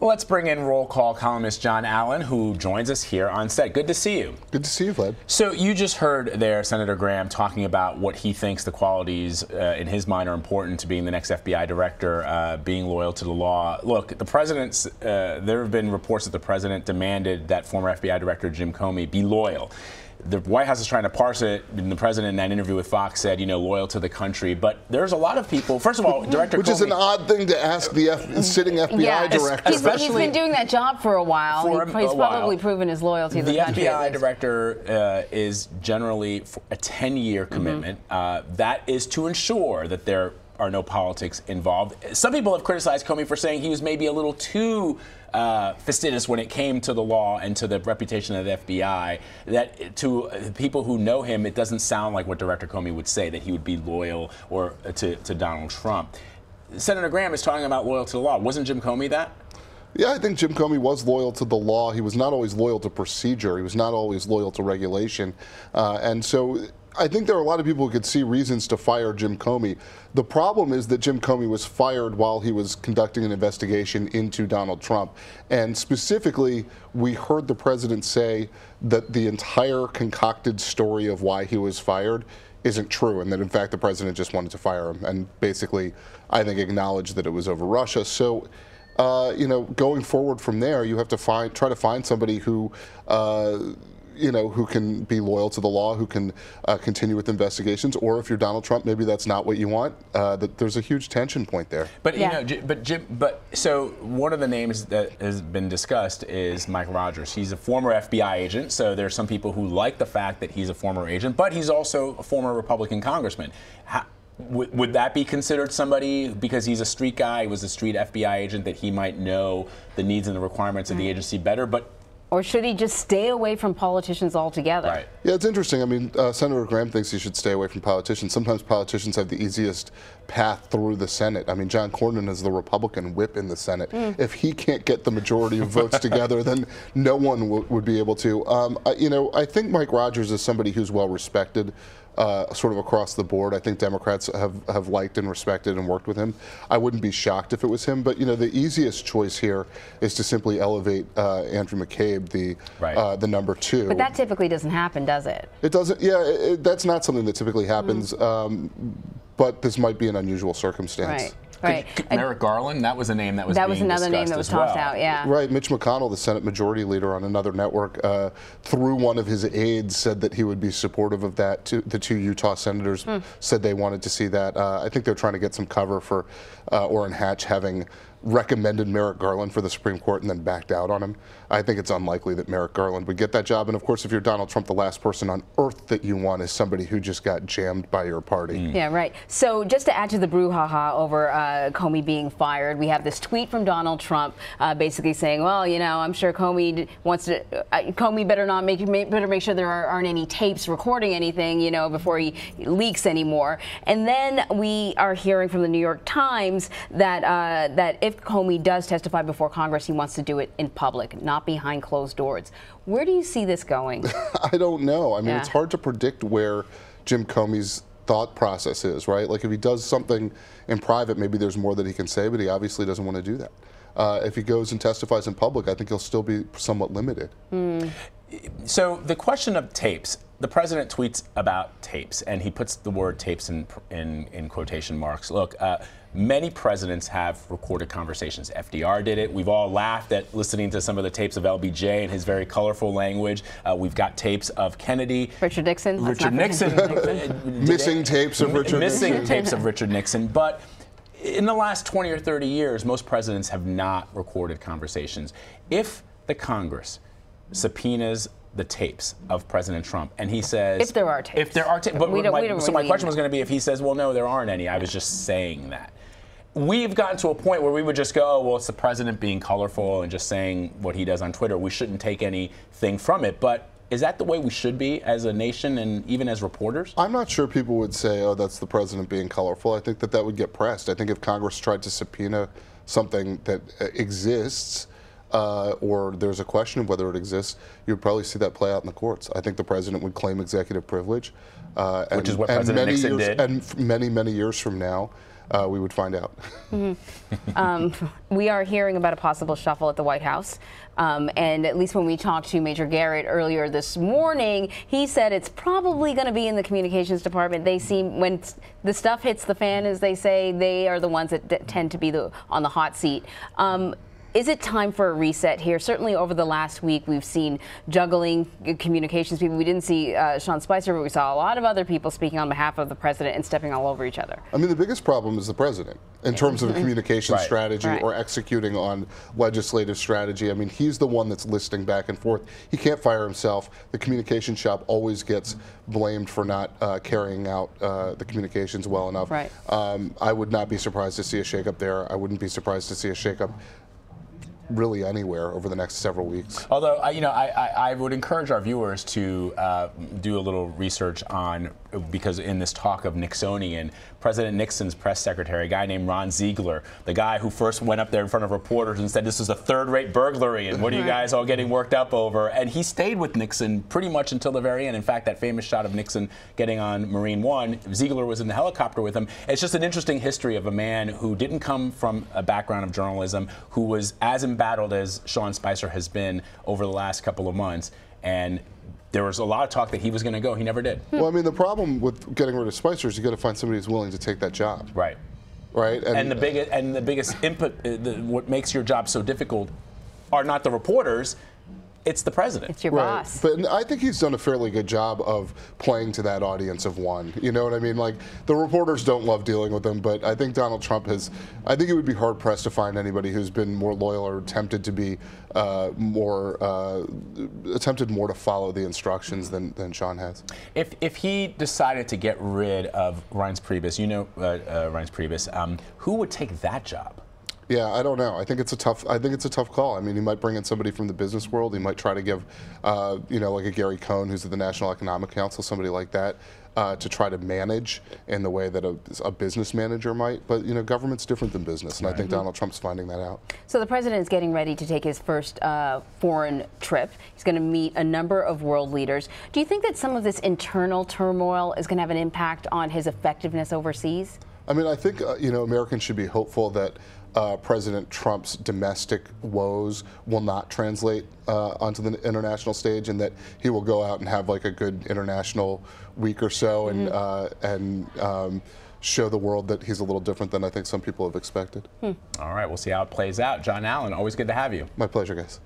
Let's bring in roll call columnist Jon Allen, who joins us here on set. Good to see you. Good to see you, Vlad. So you just heard there Senator Graham talking about what he thinks the qualities in his mind are important to being the next FBI director, being loyal to the law. Look, the president's, there have been reports that the president demanded that former FBI Director Jim Comey be loyal. The White House is trying to parse it, and the president in that interview with Fox said, you know, loyal to the country. But there's a lot of people, first of all, Director Which Comey, is an odd thing to ask the sitting FBI director. He's been doing that job for a while. He's probably proven his loyalty to the country. The FBI director is generally a 10-year commitment. That is to ensure that there are no politics involved. Some people have criticized Comey for saying he was maybe a little too fastidious when it came to the law and to the reputation of the FBI. That to people who know him, it doesn't sound like what Director Comey would say, that he would be loyal or to Donald Trump. Senator Graham is talking about loyal to the law. Wasn't Jim Comey that? Yeah, I think Jim Comey was loyal to the law. He was not always loyal to procedure. He was not always loyal to regulation. And so I think there are a lot of people who could see reasons to fire Jim Comey. The problem is that Jim Comey was fired while he was conducting an investigation into Donald Trump. And specifically, we heard the president say that the entire concocted story of why he was fired isn't true, and that in fact the president just wanted to fire him and basically, I think, acknowledged that it was over Russia. So you know, going forward from there, you have to try to find somebody who you know, who can be loyal to the law, who can continue with investigations, or if you're Donald Trump, maybe that's not what you want. That there's a huge tension point there. But you know, so one of the names that has been discussed is Mike Rogers. He's a former FBI agent, so there's some people who like the fact that he's a former agent, but he's also a former Republican congressman. Would that be considered somebody, because he's a street guy, he was a street FBI agent, that he might know the needs and the requirements of the agency better? Or should he just stay away from politicians altogether? Right. Yeah, it's interesting. I mean, Senator Graham thinks he should stay away from politicians. Sometimes politicians have the easiest path through the Senate. I mean, John Cornyn is the Republican whip in the Senate. If he can't get the majority of votes together, then no one would be able to. You know, I think Mike Rogers is somebody who's well respected. Sort of across the board. I think Democrats have liked and respected and worked with him. I wouldn't be shocked if it was him, but you know, the easiest choice here is to simply elevate Andrew McCabe, the number 2. But that typically doesn't happen, does it? It doesn't. Yeah, that's not something that typically happens. But this might be an unusual circumstance. Right. Right. Merrick Garland, that was a name that was another name that was tossed out, yeah. Right. Mitch McConnell, the Senate Majority Leader on another network, through one of his aides, said that he would be supportive of that. The 2 Utah senators said they wanted to see that. I think they're trying to get some cover for Orrin Hatch having recommended Merrick Garland for the Supreme Court and then backed out on him. I think it's unlikely that Merrick Garland would get that job. And of course, if you're Donald Trump, the last person on earth that you want is somebody who just got jammed by your party. Yeah, right. So just to add to the brouhaha over Comey being fired, we have this tweet from Donald Trump basically saying, well, you know, I'm sure Comey wants to, Comey better make sure there aren't any tapes recording anything, you know, before he leaks anymore. And then we are hearing from the New York Times that that if Comey does testify before Congress, he wants to do it in public, not behind closed doors. Where do you see this going? I don't know. I mean, it's hard to predict where Jim Comey's thought process is, right? Like, if he does something in private, maybe there's more that he can say, but he obviously doesn't want to do that. If he goes and testifies in public, I think he'll still be somewhat limited. So the question of tapes, the president tweets about tapes, and he puts the word tapes in quotation marks. Look, many presidents have recorded conversations. FDR did it. We've all laughed at listening to some of the tapes of LBJ and his very colorful language. We've got tapes of Kennedy. Richard Nixon. Missing tapes of Richard Nixon. Missing tapes of Richard Nixon. But in the last 20 or 30 years, most presidents have not recorded conversations. If the Congress subpoenas the tapes of President Trump, and he says, if there are tapes. If there are tapes. So my question was going to be, if he says, well, no, there aren't any, I was just saying that. We've gotten to a point where we would just go, oh, well, it's the president being colorful and just saying what he does on Twitter. We shouldn't take anything from it. But is that the way we should be as a nation and even as reporters? I'm not sure people would say, oh, that's the president being colorful. I think that would get pressed. I think if Congress tried to subpoena something that exists, or there's a question of whether it exists, you'd probably see that play out in the courts. I think the president would claim executive privilege. Which is what President Nixon did. And many, many years from now, we would find out. We are hearing about a possible shuffle at the White House. And at least when we talked to Major Garrett earlier this morning, he said it's probably going to be in the communications department. They seem, when the stuff hits the fan, as they say, they are the ones that tend to be on the hot seat. Is it time for a reset here? Certainly over the last week, we've seen juggling communications people. We didn't see Sean Spicer, but we saw a lot of other people speaking on behalf of the president and stepping all over each other. I mean, the biggest problem is the president in terms of a communication strategy or executing on legislative strategy. I mean, he's the one that's listing back and forth. He can't fire himself. The communication shop always gets blamed for not carrying out the communications well enough. Right. I would not be surprised to see a shakeup there. I wouldn't be surprised to see a shakeup really anywhere over the next several weeks. Although, I would encourage our viewers to do a little research on, because in this talk of Nixonian, President Nixon's press secretary, a guy named Ron Ziegler, the guy who first went up there in front of reporters and said this was a third-rate burglary and what are you guys all getting worked up over? And he stayed with Nixon pretty much until the very end. In fact, that famous shot of Nixon getting on Marine One, Ziegler was in the helicopter with him. It's just an interesting history of a man who didn't come from a background of journalism, who was as embattled as Sean Spicer has been over the last couple of months. And there was a lot of talk that he was going to go. He never did. Well, I mean, the problem with getting rid of Spicer is you got to find somebody who's willing to take that job. Right. Right. And the biggest input, what makes your job so difficult, are not the reporters. It's the president. It's your boss. But I think he's done a fairly good job of playing to that audience of one. You know what I mean? Like, the reporters don't love dealing with him, but I think Donald Trump has, I think it would be hard pressed to find anybody who's been more loyal or tempted to be attempted more to follow the instructions than Sean has. If he decided to get rid of Reince Priebus, you know Reince Priebus, who would take that job? Yeah, I don't know. I think it's a tough call. I mean, he might bring in somebody from the business world. He might try to give, you know, like a Gary Cohn, who's at the National Economic Council, somebody like that, to try to manage in the way that a business manager might. But, you know, government's different than business, and I think Donald Trump's finding that out. So the president is getting ready to take his first foreign trip. He's going to meet a number of world leaders. Do you think that some of this internal turmoil is going to have an impact on his effectiveness overseas? I mean, I think, you know, Americans should be hopeful that President Trump's domestic woes will not translate onto the international stage, and that he will go out and have like a good international week or so and show the world that he's a little different than I think some people have expected. All right, we'll see how it plays out. Jon Allen, always good to have you. My pleasure, guys.